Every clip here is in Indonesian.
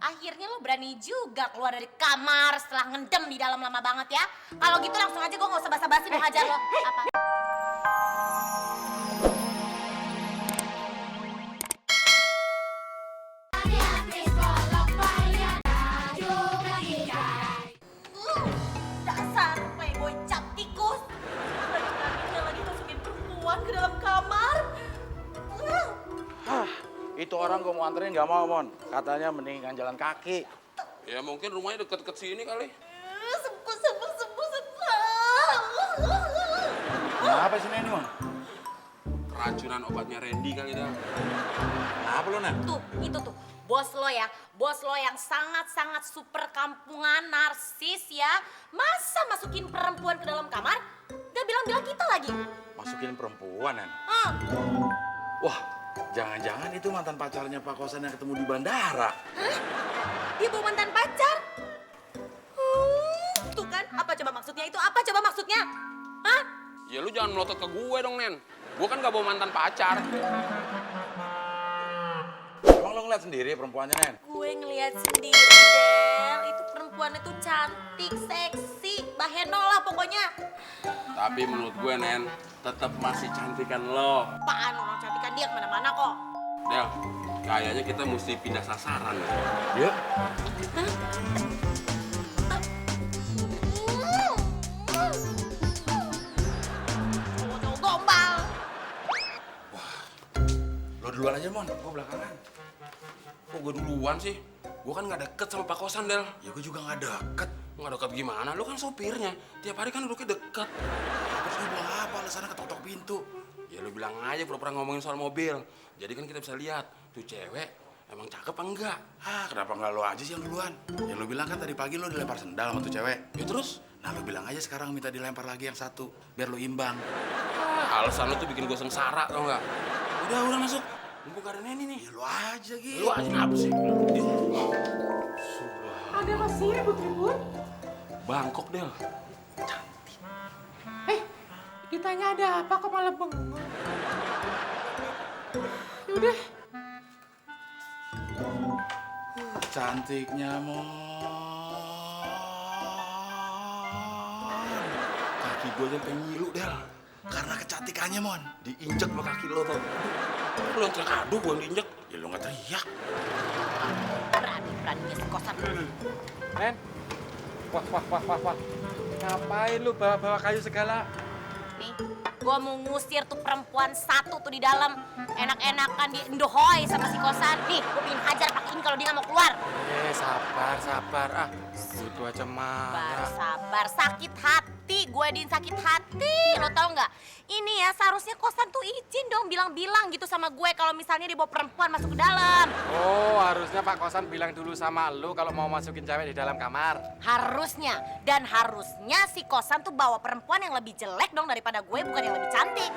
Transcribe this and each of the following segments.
Akhirnya lo berani juga keluar dari kamar setelah ngendem di dalam lama banget ya. Kalau gitu langsung aja gue gak usah basa-basi mau hajar lo. Apa? Dasar playboy cap tikus. Lagi masukin perempuan ke dalam kamar. Hah, itu orang gue mau anterin gak mau, Mon. Katanya mendingan jalan kaki. Ya mungkin rumahnya deket-deket sini kali. Sebut. Kenapa sih ini, Mon? Keracunan obatnya Randy kali dah. Kenapa lu, Nen? Tuh, itu tuh. Bos lo ya, bos lo yang sangat-sangat super kampungan, narsis ya. Masa masukin perempuan ke dalam kamar? Gak bilang-bilang kita lagi. Masukin perempuan, Nen? Hah? Wah, jangan-jangan itu mantan pacarnya Pak Kosan yang ketemu di bandara. Hah? Dia bawa mantan pacar? Tuh kan, apa coba maksudnya itu? Apa coba maksudnya? Hah? Ya lu jangan melotot ke gue dong, Nen. Gue kan gak bawa mantan pacar. Emang lo ngeliat sendiri perempuannya, Nen? Gue ngeliat sendiri, Del. Itu perempuannya tuh cantik, seksi, baheno lah pokoknya. Tapi menurut gue, Nen, tetap masih cantikan lo. Apaan orang cantikan dia kemana-mana kok. Del, kayaknya kita mesti pindah sasaran. Ya. Cowok-cowok gombal. Lo duluan aja, Mon. Gue belakangan. Kok gue duluan sih? Gue kan gak deket sama Pak Kosan, Del. Ya gue juga gak deket. Gak deket gimana? Lu kan sopirnya. Tiap hari kan duduknya deket. Terus lo bilang apa? Alasannya ketok-tok pintu. Ya lu bilang aja pura-pura ngomongin soal mobil. Jadi kan kita bisa lihat tuh cewek emang cakep apa enggak. Ah, kenapa nggak lo aja sih yang duluan? Ya lo bilang kan tadi pagi lo dilempar sendal sama tuh cewek. Ya terus? Nah lo bilang aja sekarang minta dilempar lagi yang satu, biar lo imbang. Alasan lu tuh bikin gue sengsara tau nggak? Udah masuk. Mumpung gak ada Neni nih. Ya lo aja gitu. Lu aja apa sih? Ada apa sih ribut-ribut? Bangkok, Del. Ditanya ada apa kok malah bengong? Yaudah, Cantiknya, Mon. Kaki gue aja pengen ngilu, Del. Karena kecantikannya, Mon. Diinjek sama kaki lo tau. Lu yang teriak aduh gue yang diinjek. Ya lo nggak teriak. Berani-beraninya sekosan. Nen. Wah. Ngapain lu bawa-bawa kayu segala? Nih, gue mau ngusir tuh perempuan satu tuh di dalam. Enak-enakan di Indohoy sama si kosan. Nih, gue pengen hajar pakai ini kalau dia nggak mau keluar. Sabar. Ah, gitu aja marah. Sabar. Sakit hati. Gue Din sakit hati. Lo tau nggak? Ini ya seharusnya kosan tuh izin dong bilang-bilang gitu sama gue kalau misalnya dibawa perempuan masuk ke dalam. Oh, harusnya Pak Kosan bilang dulu sama lu kalau mau masukin cewek di dalam kamar. Harusnya. Dan harusnya si kosan tuh bawa perempuan yang lebih jelek dong daripada gue, bukan yang lebih cantik.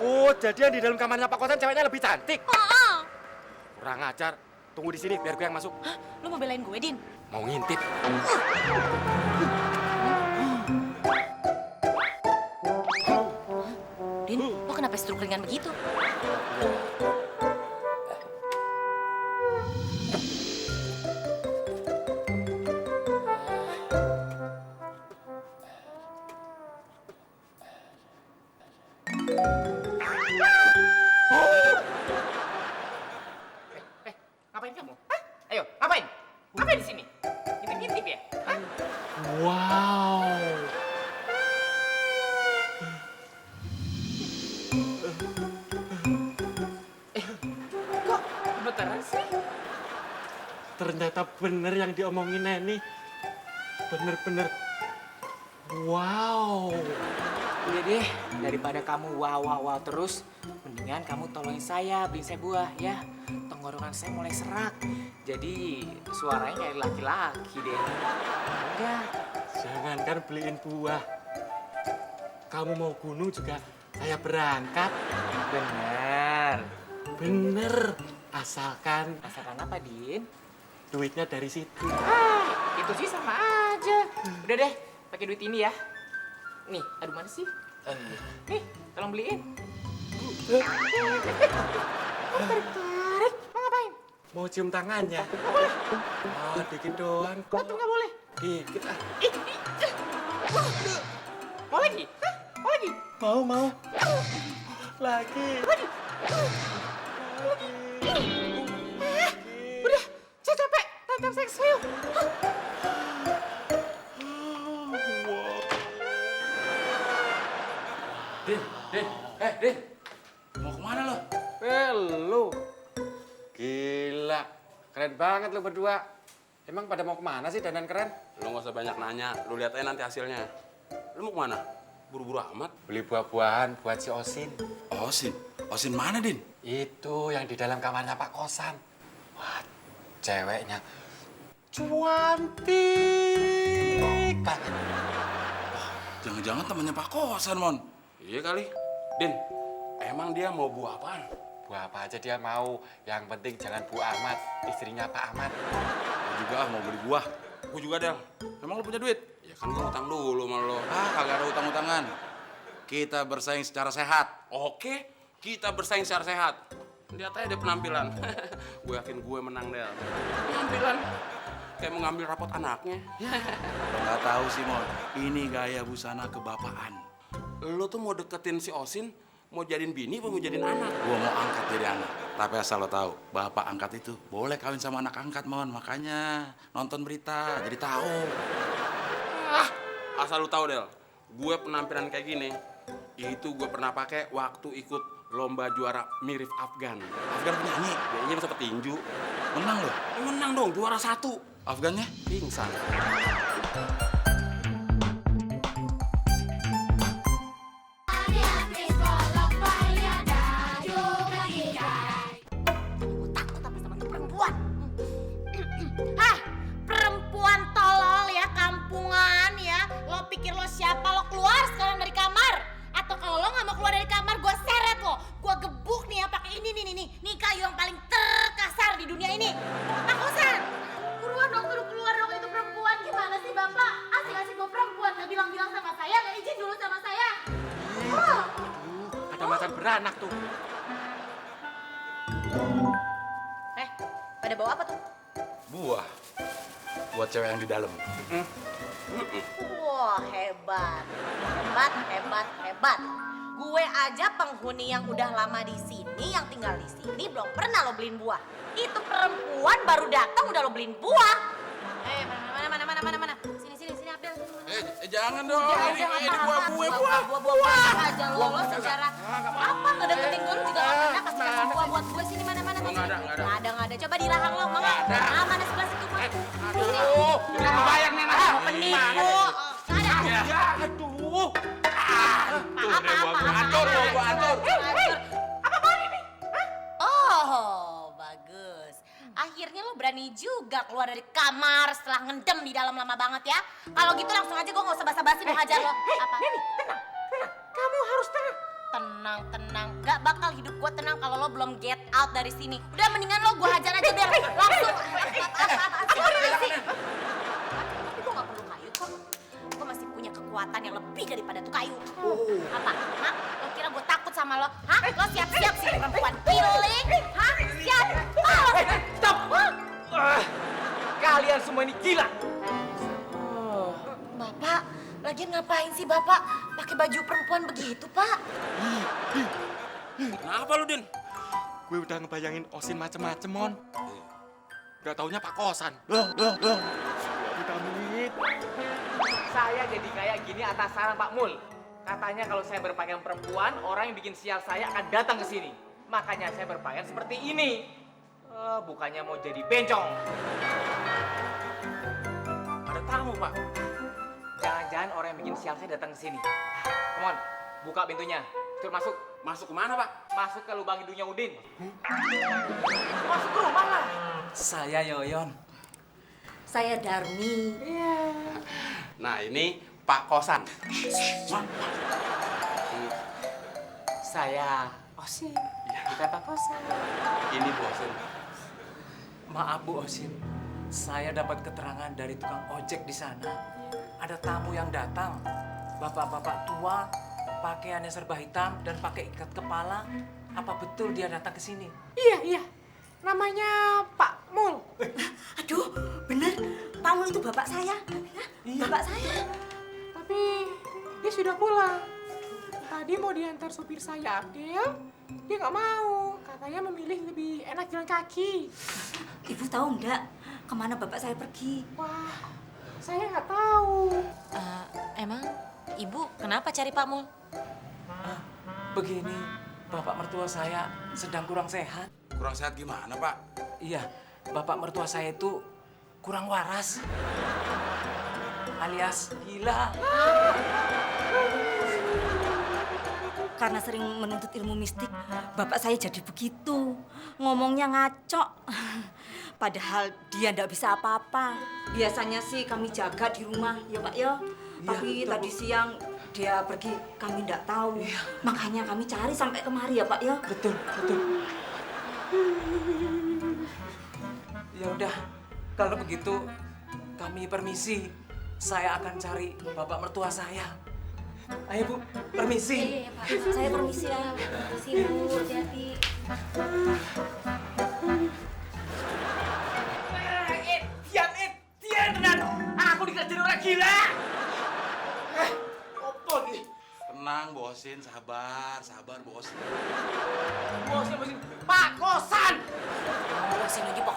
Oh, jadi yang di dalam kamarnya Pak Kosan ceweknya lebih cantik? Kurang ajar. Tunggu di sini biar gue yang masuk. Hah? Lo mau belain gue, Din? Mau ngintip. Din, lo kenapa struk ringan begitu? Ngapain kamu? Hah? Ayo, ngapain? Ngapain di sini? Ngintip-ngintip ya? Hah? Wow. Kok beneran sih? Ternyata bener yang diomongin Neni. Bener-bener. Wow. Udah deh, daripada kamu wow terus, mendingan kamu tolongin saya beliin saya buah ya. Tenggorokan saya mulai serak, jadi suaranya kayak laki-laki deh. Udah. Jangankan beliin buah. Kamu mau gunung juga saya berangkat. Bener. Asalkan Masakan apa, Din? duitnya dari situ. Itu sih sama aja. Udah deh, pakai duit ini ya. Nih, aduh mana sih? Nih, tolong beliin. Tarik. Mau ngapain? Mau cium tangannya? Oh, dikit doang. Betul nggak boleh. Dikit ah. Mau lagi? Hah? Mau lagi? Mau. Lagi. Udah, saya capek. Tantang seks, ayo. Din, Din. Mau kemana lo? Lu. Gila. Keren banget lu berdua. Emang pada mau kemana sih dandan keren? Lo nggak usah banyak nanya, lo lihat aja nanti hasilnya. Lo mau kemana? Buru-buru amat. Beli buah-buahan buat si Osin. Osin? Osin mana, Din? Itu yang di dalam kamarnya Pak Kosan. Wah, ceweknya cantik banget. Jangan-jangan temannya Pak Kosan, Mon. Iya kali. Din, emang dia mau buah apaan? Buah apa aja dia mau. Yang penting jangan Bu Ahmad, istrinya Pak Ahmad. Gue juga mau beli buah. Gue juga, Del. Emang lo punya duit? Ya kan gue utang dulu sama lo. Kagak ada utang-utangan. Kita bersaing secara sehat. Oke, kita bersaing secara sehat. Lihat aja deh penampilan. Gue yakin gue menang, Del. Penampilan kayak mau ngambil rapot anaknya. Lo nggak tahu sih, Mon. Ini gaya busana kebapaan. Lo tuh mau deketin si Osin, mau jadiin bini apa mau jadiin anak? Gua mau angkat jadi anak. Tapi asal lo tahu, bapak angkat itu boleh kawin sama anak angkat, Mon. Makanya nonton berita, jadi tahu. Asal lu tahu, Del, gue penampilan kayak gini, itu gue pernah pakai waktu ikut lomba juara mirip Afgan. Afgan penyanyi. Dia bisa petinju. Menang lo. Menang dong, juara 1. Afgannya? Pingsan. Takut apa sama tuh perempuan? Hah, perempuan tolol ya, kampungan ya. Lo pikir lo siapa? Lo keluar sekarang dari kamar. Atau kalau lo nggak mau keluar dari kamar, gue seret lo. Gue gebuk nih ya pakai ini nih. Nih kayu yang paling terkasar di dunia ini. Pak Kosan, buruan dong, suruh keluar dong itu perempuan. Gimana sih Bapak? Asik-asik mau perempuan, nggak bilang-bilang sama saya, nggak izin dulu sama saya. Oh. Ada macan beranak tuh. Pada bawa apa tuh? Buah. Buat cewek yang di dalam. Wah, hebat. Gue aja penghuni yang udah lama di sini, yang tinggal di sini belum pernah lo beliin buah. Itu perempuan baru datang udah lo beliin buah. Mana? Sini Abdel. Jangan dong. Ini Buah aja lo secara apa ngedeketin gue lu juga gak pernah kasih buah buat gue sini mana. Nggak ada. Coba di rahang lo, mau nggak? Mana sebelah situ mah. Aduh, ini bayang nih anak. Penipu. Aduh. Gua atur. Apa ini? Oh, bagus. Akhirnya lo berani juga keluar dari kamar setelah ngendem di dalam lama banget ya. Kalau gitu langsung aja gue nggak usah basa-basi mau hajar lo. Apa? Neni, tenang. Kamu harus tenang. Tenang. Gak bakal hidup gue tenang kalau lo belum get out dari sini. Udah mendingan lo gue hajar aja biar langsung. Tapi gue gak perlu kayu kok. Gue masih punya kekuatan yang lebih daripada tuh kayu. Apa? Hah? Lo kira gue takut sama lo? Hah? Lo siap-siap sih perempuan piling? Hah? Siap? Stop! Kalian semua ini gila. Bapak, lagian ngapain sih Bapak pakai baju perempuan begitu, Pak? Kenapa lu, Din? Gue udah ngebayangin Osin macem-macem, Mon. Gak taunya Pak Kosan. Amit. Saya jadi kayak gini atas saran Pak Mul. Katanya kalau saya berpakaian perempuan, orang yang bikin sial saya akan datang ke sini. Makanya saya berpakaian seperti ini. Bukannya mau jadi bencong. Ada tamu, Pak. Jangan-jangan orang yang bikin sial saya datang ke sini. Come on, buka pintunya. Terus masuk. Masuk kemana, Pak? Masuk ke lubang hidungnya Udin. Masuk ke rumah lah. Saya Yoyon. Saya Darmi. Nah, ini Pak Kosan. Saya Osin. Bukan Pak Kosan. Ini Bu Osin. Maaf Bu Osin, saya dapat keterangan dari tukang ojek di sana. Ada tamu yang datang, bapak-bapak tua, pakaiannya serba hitam dan pakai ikat kepala. Apa betul dia datang ke sini? Iya. namanya Pak Mul. Aduh, bener. Pak Mul itu bapak saya. Iya. Bapak saya. Tapi dia sudah pulang. Tadi mau diantar supir saya Abdel, dia nggak mau. Katanya memilih lebih enak jalan kaki. Ibu tahu enggak kemana bapak saya pergi? Wah, saya nggak tahu. Emang ibu kenapa cari Pak Mul? Begini, bapak mertua saya sedang kurang sehat. Kurang sehat gimana, Pak? Iya, bapak mertua saya itu kurang waras. Alias gila. Karena sering menuntut ilmu mistik, bapak saya jadi begitu. Ngomongnya ngaco. Padahal dia ndak bisa apa-apa. Biasanya sih kami jaga di rumah, ya Pak ya. Tapi betul, tadi Bu. siang dia pergi, kami ndak tahu. Makanya kami cari sampai kemari ya Pak ya. Betul, betul. Ya udah, kalau begitu kami permisi. Saya akan cari bapak mertua saya. Ayo Bu, permisi. Iya Pak, saya permisi ya. Permisi Bu, hati-hati. Diam tenan. Aku dikejar orang gila. Opo iki? Tenang, Bosin. Sabar, Bosin. Bosin. Pak Kosan. Bosin lagi Pak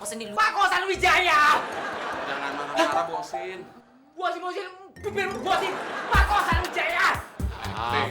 Kosan di luar. Pak Kosan Wijaya. Jangan marah-marah, Bosin. Bosin. Bibir Bosin. Pak Kosan Wijaya. Ah,